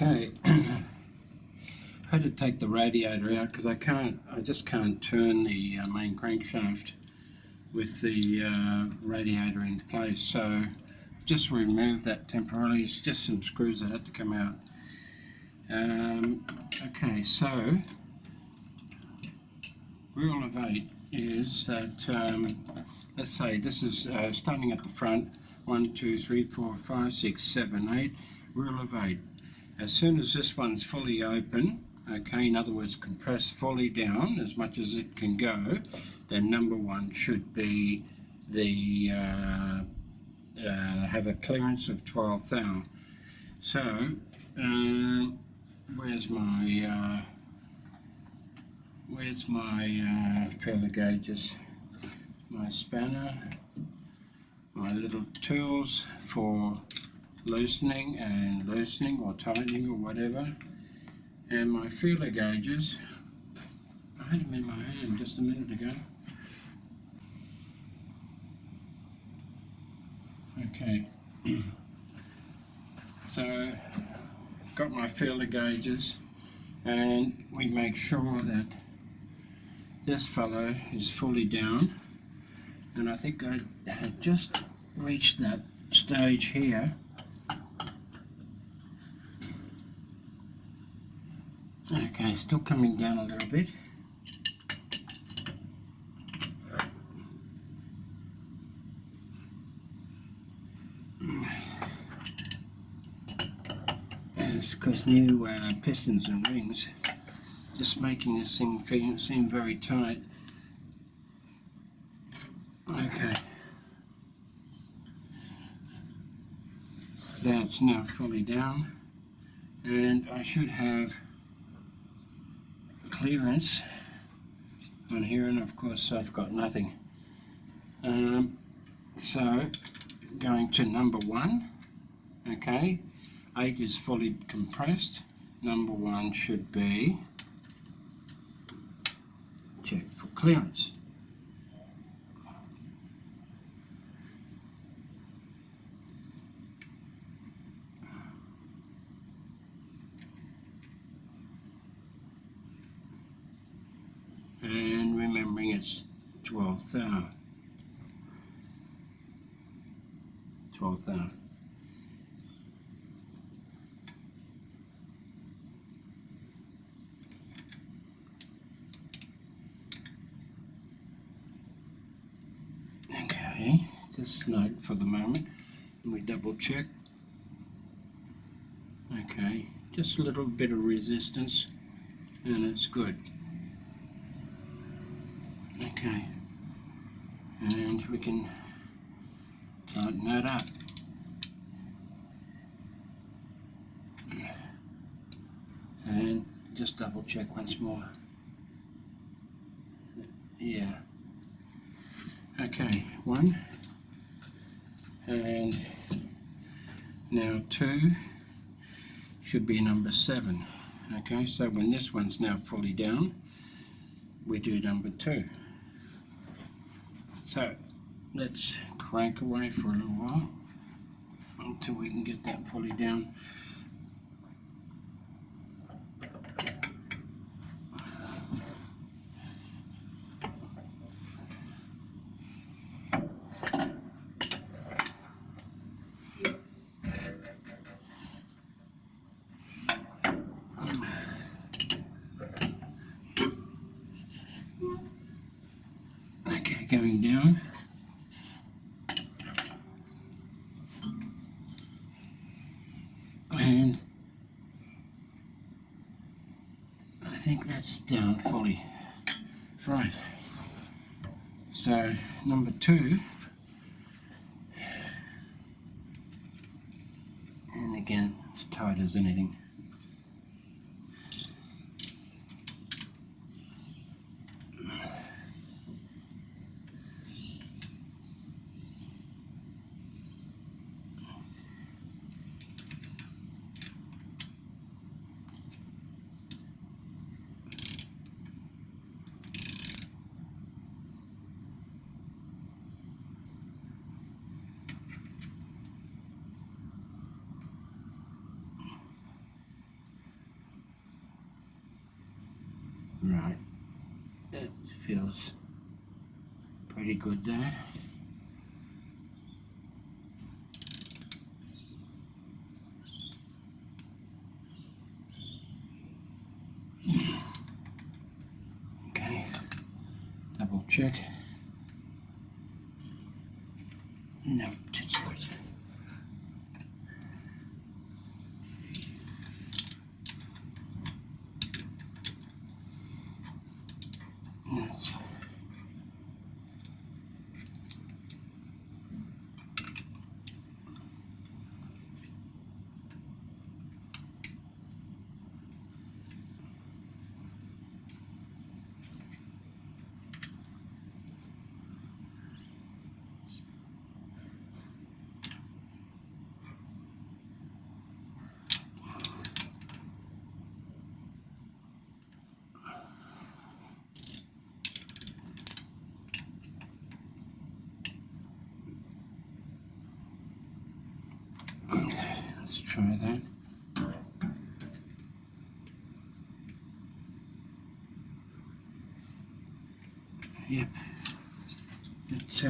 Okay, I had to take the radiator out because I just can't turn the main crankshaft with the radiator in place. So I've just removed that temporarily. It's just some screws that had to come out. Okay, so rule of 8 is that let's say this is starting at the front, 1, 2, 3, 4, 5, 6, 7, 8. Rule of 8. As soon as this one's fully open, okay, in other words compressed fully down as much as it can go, then number 1 should be the have a clearance of 12 thou. So where's my feeler gauges, my spanner, my little tools for loosening or tightening or whatever, and my feeler gauges. I had them in my hand just a minute ago. Okay, so got my feeler gauges, and we make sure that this fellow is fully down, and I think I had just reached that stage here. Okay, still coming down a little bit. It's because new pistons and rings just making this thing seem very tight. Okay, that's now fully down, and I should have clearance on here, and of course I've got nothing. So going to number 1, okay, 8 is fully compressed. Number 1 should be checked for clearance. And remembering it's 12 thou. 12 thou. Okay, just note for the moment, and we double check. Okay, just a little bit of resistance, and it's good. Okay, and we can tighten that up. And just double check once more. Yeah. Okay, 1. And now 2 should be number 7. Okay, so when this one's now fully down, we do number 2. So let's crank away for a little while until we can get that fully down. Okay, going down. And I think that's down fully. Right. So number 2, and again it's tight as anything. Right, that feels pretty good there. Okay, double check. No, that's good. That's okay, let's try that. Yep, it's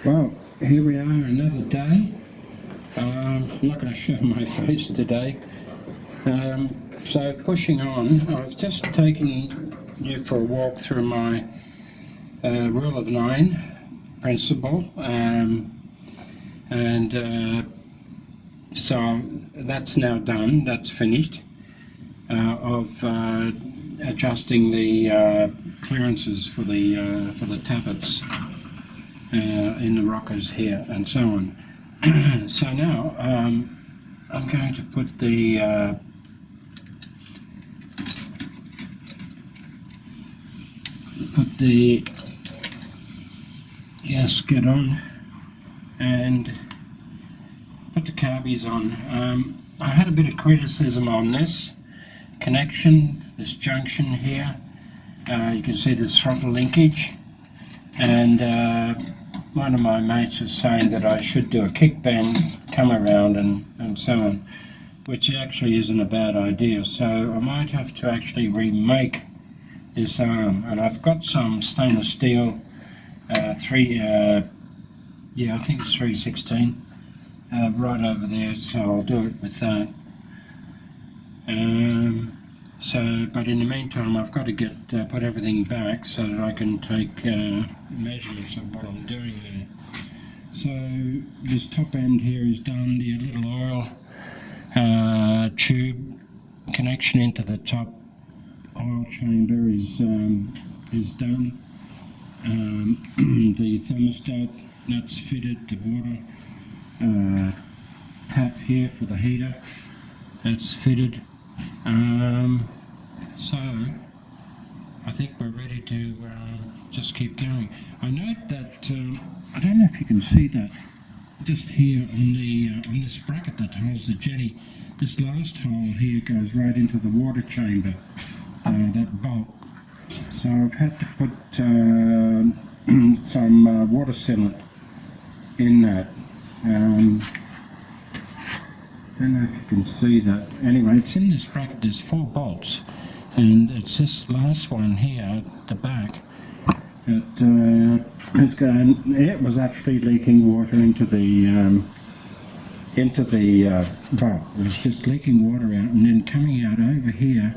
well, here we are, another day. I'm not going to show my face today. So pushing on, I've just taken you for a walk through my rule of 9 principle, so that's now done, that's finished, of adjusting the clearances for the tappets in the rockers here and so on. So now I'm going to put the gasket on and put the carbies on. I had a bit of criticism on this connection, this junction here. You can see the throttle linkage, and one of my mates was saying that I should do a kick bend, come around and so on, which actually isn't a bad idea. So I might have to actually remake this arm, and I've got some stainless steel I think it's 316 right over there, so I'll do it with that. But in the meantime, I've got to put everything back so that I can take measurements of what I'm doing there. So this top end here is done. The little oil tube connection into the top oil chamber is done. The thermostat That's fitted. The water tap here for the heater, that's fitted. So I think we're ready to just keep going. I note that I don't know if you can see that just here on this bracket that holds the jetty. This last hole here goes right into the water chamber, that bolt. So I've had to put some water sealant in that. Don't know if you can see that. Anyway, it's in this bracket. There's 4 bolts, and it's this last one here at the back that is going. It was actually leaking water into the bolt. It was just leaking water out, and then coming out over here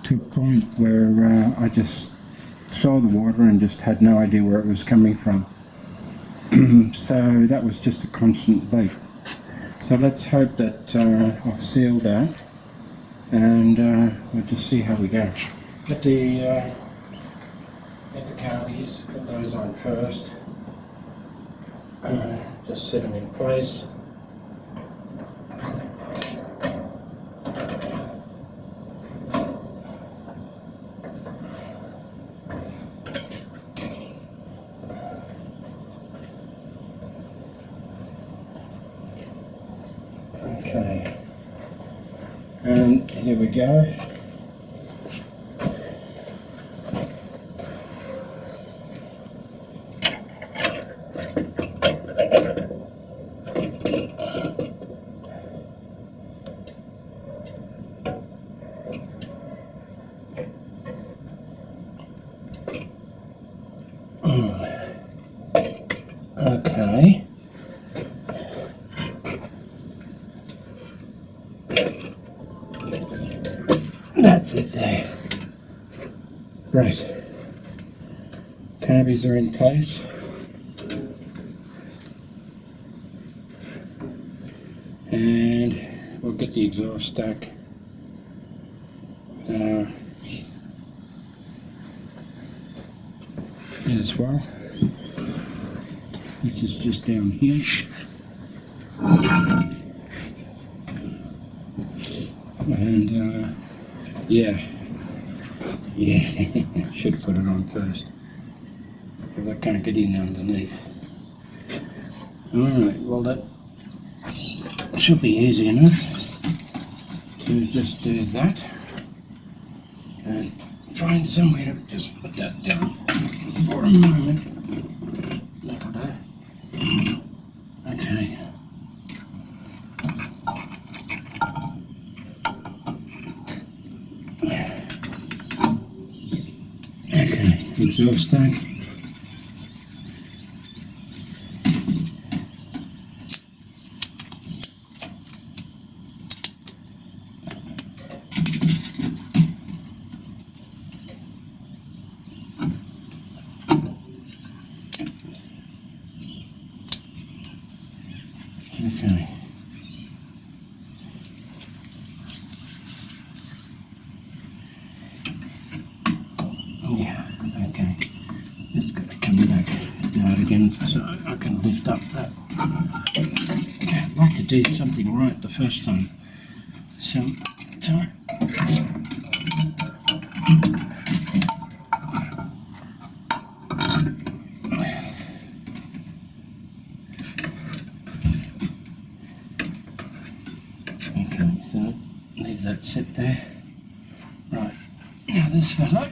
to a point where I just saw the water and just had no idea where it was coming from. So that was just a constant leak. So let's hope that I've sealed that, and we'll just see how we go. Get the car keys, put those on first. Just set them in place. Okay, and here we go. Okay. That's it there. Right. Carbies are in place. And we'll get the exhaust stack as well, which is just down here. And yeah, should have put it on first because I can't get in underneath. Alright, well that should be easy enough to just do that and find somewhere to just put that down for a moment. That'll do. Okay. Okay, exhaust tank. Okay. Yeah, okay. It's got to come back out again so I can lift up that. Okay, I'd like to do something right the first time. So, okay, so leave that sit there. Right, now this fellow.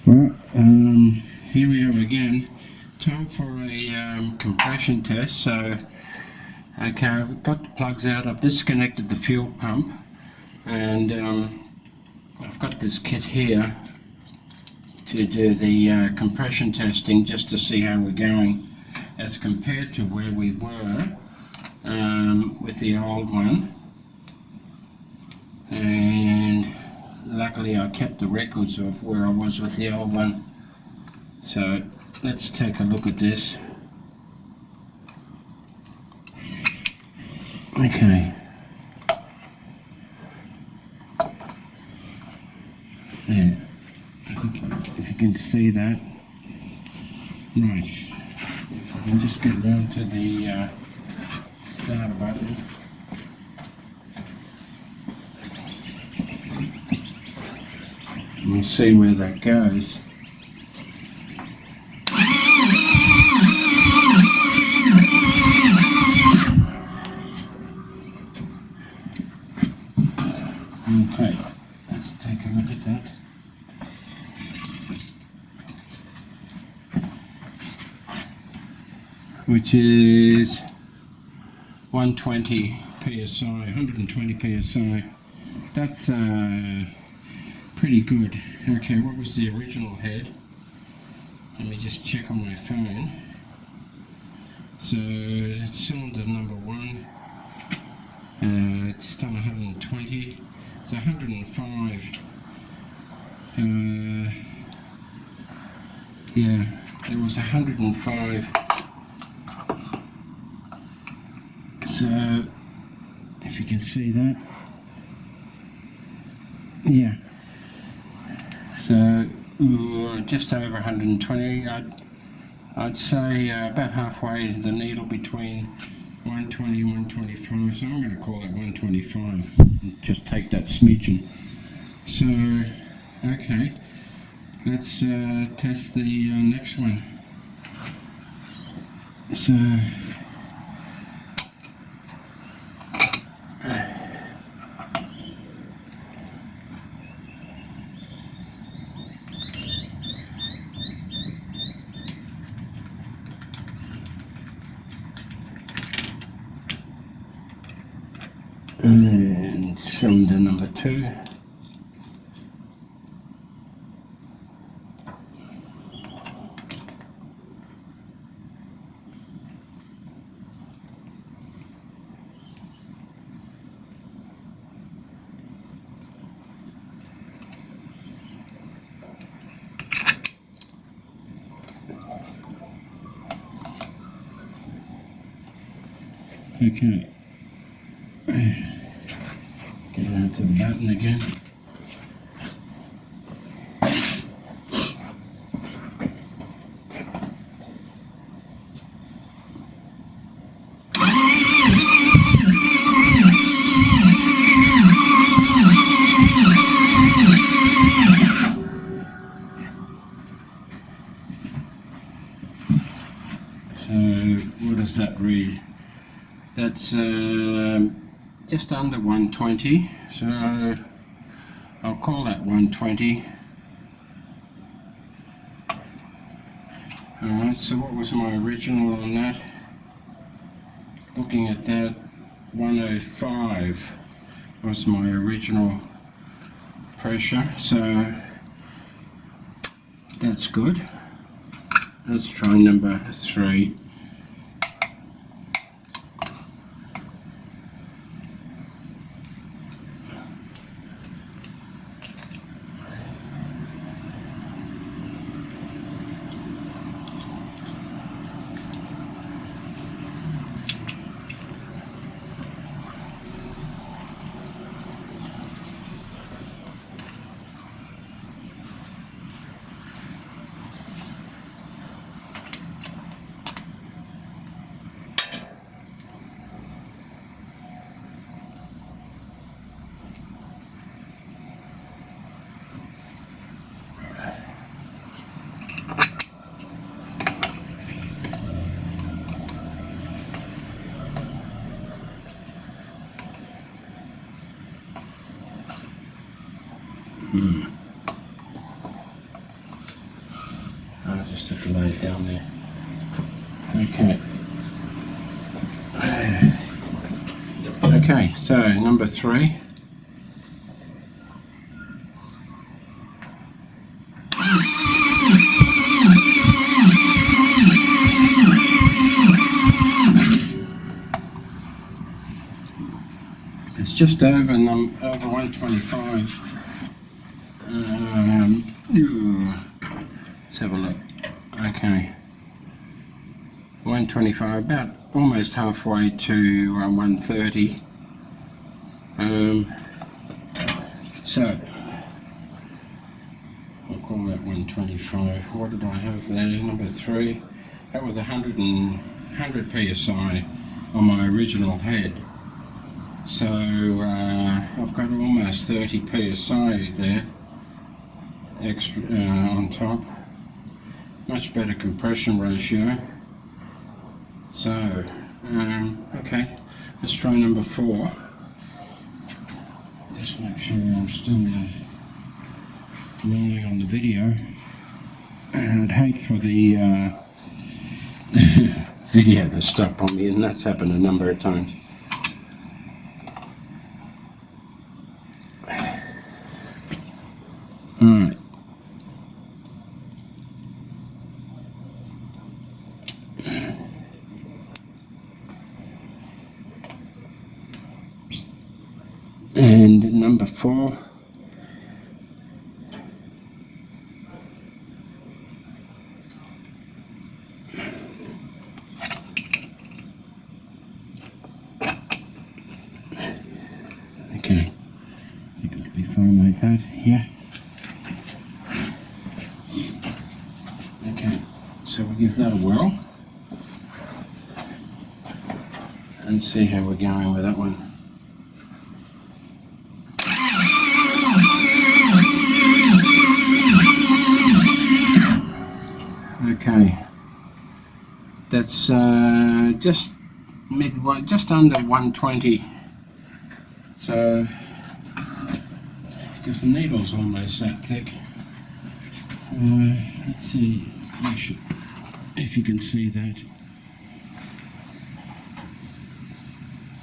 Well, here we are again. Time for a compression test. So, okay, I've got the plugs out. I've disconnected the fuel pump, and I've got this kit here to do the compression testing, just to see how we're going as compared to where we were with the old one. And luckily I kept the records of where I was with the old one. So let's take a look at this. Okay. There. I think if you can see that. Right. If I can just get down to the start button. We'll see where that goes. Okay, let's take a look at that. Which is 120 psi, 120 psi. That's pretty good. Okay, what was the original head? Let me just check on my phone. So that's cylinder number 1. Just on 120. It's 105. Yeah, there was 105. So if you can see that. Yeah. So just over 120. I'd say about halfway the needle between 120 and 125. So I'm going to call it 125. Just take that smidgen. So okay, let's test the next one. So and cylinder number 2. Okay. Get down to the button again. So what does that read? That's just under 120, so I'll call that 120. Alright, so what was my original on that? Looking at that, 105 was my original pressure, so that's good. Let's try number 3. just have to lay it down there. Okay. Okay, so number 3. It's just over 125. Let's have a look. Okay. 125, about almost halfway to 130. So I'll call that 125. What did I have there? Number 3. That was 100 psi on my original head. So I've got almost 30 psi there extra on top. Much better compression ratio. So okay, let's try number 4. Just make sure I'm still rolling on the video. And I'd hate for the video to stop on me, and that's happened a number of times. Alright. And number 4. Okay, you can be fine like that, yeah. Okay, so we'll give that a whirl and see how we're going with that one. Okay, that's just under 120. So, because the needle's almost that thick. Let's see, if you can see that.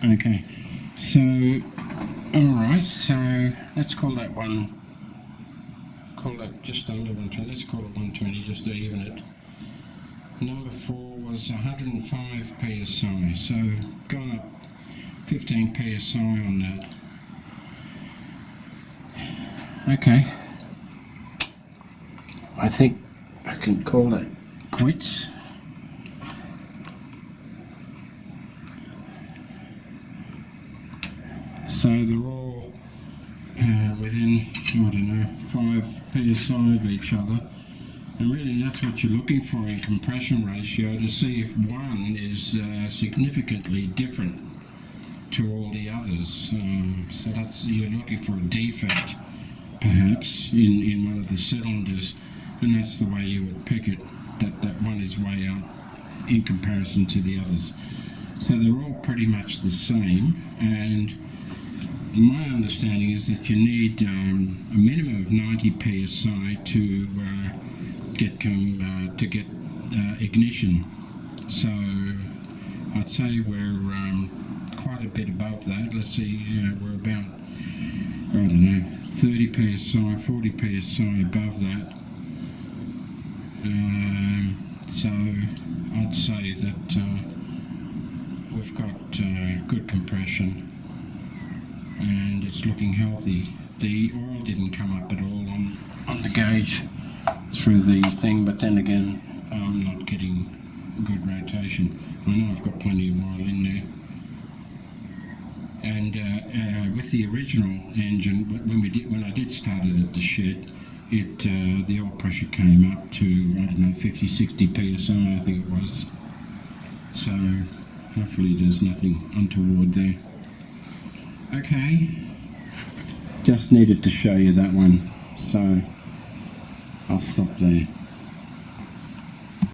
Okay, so, alright, so let's call that one, call that just under 120, let's call it 120 just to even it. Number 4 was 105 psi, so gone up 15 psi on that. Okay, I think I can call it quits. So they're all within, I don't know, 5 psi of each other. And really that's what you're looking for in compression ratio, to see if one is significantly different to all the others. So that's, you're looking for a defect perhaps in one of the cylinders, and that's the way you would pick it, that one is way out in comparison to the others. So they're all pretty much the same, and my understanding is that you need a minimum of 90 psi to get ignition. So I'd say we're quite a bit above that. Let's see, we're about, I don't know, 30 psi, 40 psi above that. So I'd say that we've got good compression and it's looking healthy. The oil didn't come up at all on the gauge through the thing, but then again I'm not getting good rotation. I know I've got plenty of oil in there. And with the original engine, when I did start it at the shed, the oil pressure came up to, I don't know, 50-60 psi I think it was. So hopefully there's nothing untoward there. Okay, just needed to show you that one, so I'll stop there.